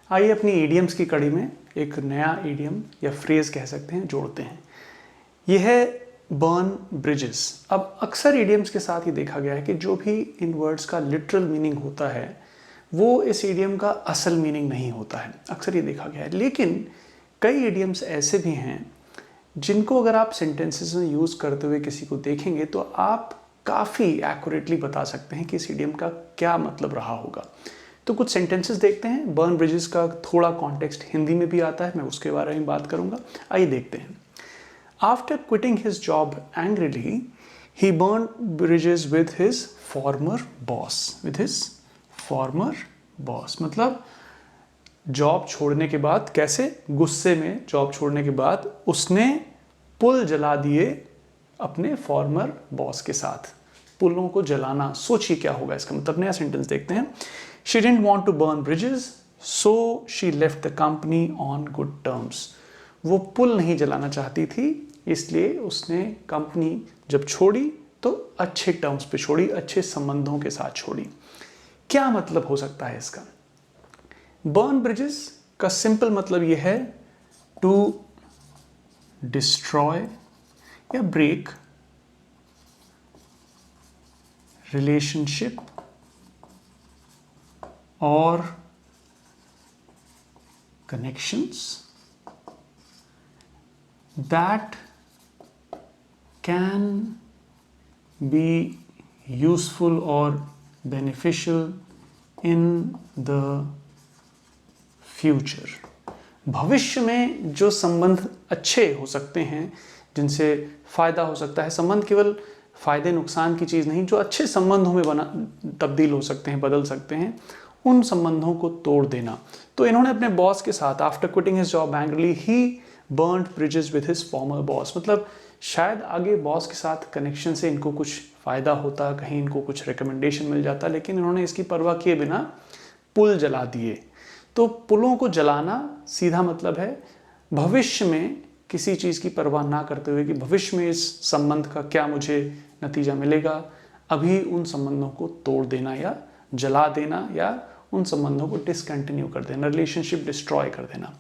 आइए अपनी ईडियम्स की कड़ी में एक नया ईडियम या फ्रेज कह सकते हैं जोड़ते हैं। यह है बर्न ब्रिजेस। अब अक्सर ईडियम्स के साथ ही देखा गया है कि जो भी इन वर्ड्स का लिटरल मीनिंग होता है वो इस ईडियम का असल मीनिंग नहीं होता है, अक्सर ये देखा गया है। लेकिन कई ईडियम्स ऐसे भी हैं जिनको अगर आप सेंटेंसेस में यूज़ करते हुए किसी को देखेंगे तो आप काफ़ी एक्यूरेटली बता सकते हैं कि इस ईडियम का क्या मतलब रहा होगा। तो कुछ सेंटेंसेस देखते हैं। बर्न ब्रिजेस का थोड़ा कॉन्टेक्स्ट हिंदी में भी आता है, मैं उसके बारे में बात करूंगा। आइए देखते हैं। After quitting his job angrily he burn bridges with his farmer boss. With his farmer boss मतलब जॉब छोड़ने के बाद, कैसे गुस्से में जॉब छोड़ने के बाद उसने पुल जला दिए अपने फॉर्मर बॉस के साथ। पुलों को जलाना, सोचिए क्या होगा इसका मतलब। नया सेंटेंस देखते हैं। She didn't want to burn bridges so she left the company on good terms. वो पुल नहीं जलाना चाहती थी, इसलिए उसने कंपनी जब छोड़ी तो अच्छे टर्म्स पे छोड़ी, अच्छे संबंधों के साथ छोड़ी। क्या मतलब हो सकता है इसका? बर्न ब्रिजेस का सिंपल मतलब यह है टू डिस्ट्रॉय या ब्रेक रिलेशनशिप और connections that can be useful or beneficial in the future। भविष्य में जो संबंध अच्छे हो सकते हैं, जिनसे फायदा हो सकता है, संबंध केवल फायदे नुकसान की चीज़ नहीं, जो अच्छे संबंधों में तब्दील हो सकते हैं, बदल सकते हैं, उन संबंधों को तोड़ देना। तो इन्होंने अपने बॉस के साथ after quitting his job angrily he burned bridges with his farmer boss, मतलब शायद आगे बॉस के साथ कनेक्शन से इनको कुछ फ़ायदा होता, कहीं इनको कुछ रिकमेंडेशन मिल जाता, लेकिन इन्होंने इसकी परवाह किए बिना पुल जला दिए। तो पुलों को जलाना सीधा मतलब है भविष्य में किसी चीज़ की परवाह ना करते हुए कि भविष्य में इस संबंध का क्या मुझे नतीजा मिलेगा, अभी उन संबंधों को तोड़ देना या जला देना या उन संबंधों को डिसकंटिन्यू कर देना, रिलेशनशिप डिस्ट्रॉय कर देना।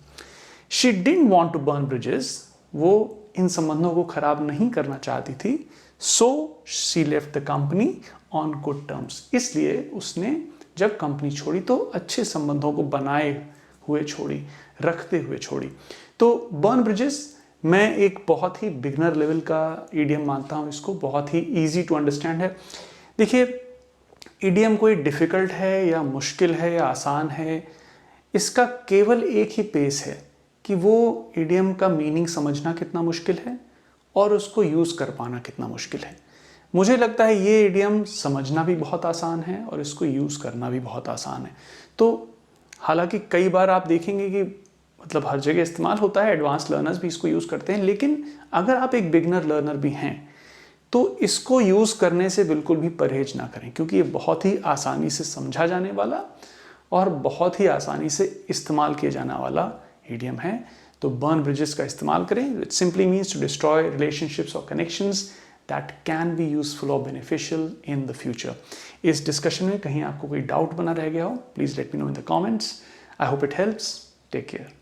She didn't want to burn bridges, वो इन संबंधों को खराब नहीं करना चाहती थी। So she left the company on good terms, इसलिए उसने जब कंपनी छोड़ी तो अच्छे संबंधों को बनाए हुए छोड़ी, रखते हुए छोड़ी। तो बर्न ब्रिजेस मैं एक बहुत ही बिगनर लेवल का ईडियम मानता हूँ इसको, बहुत ही ईजी टू अंडरस्टैंड है। देखिए, ईडियम कोई डिफ़िकल्ट है या मुश्किल है या आसान है, इसका केवल एक ही पेस है कि वो ईडियम का मीनिंग समझना कितना मुश्किल है और उसको यूज़ कर पाना कितना मुश्किल है। मुझे लगता है ये ईडियम समझना भी बहुत आसान है और इसको यूज़ करना भी बहुत आसान है। तो हालांकि कई बार आप देखेंगे कि मतलब हर जगह इस्तेमाल होता है, एडवांस लर्नर्स भी इसको यूज़ करते हैं, लेकिन अगर आप एक बिगनर लर्नर भी हैं तो इसको यूज़ करने से बिल्कुल भी परहेज ना करें, क्योंकि ये बहुत ही आसानी से समझा जाने वाला और बहुत ही आसानी से इस्तेमाल किया जाने वाला ईडियम है। तो बर्न ब्रिजेस का इस्तेमाल करें। It simply means to destroy relationships और connections that can be useful और बेनिफिशियल इन द फ्यूचर। इस डिस्कशन में कहीं आपको कोई डाउट बना रह गया हो, please let me know in the comments. I hope it helps. Take care.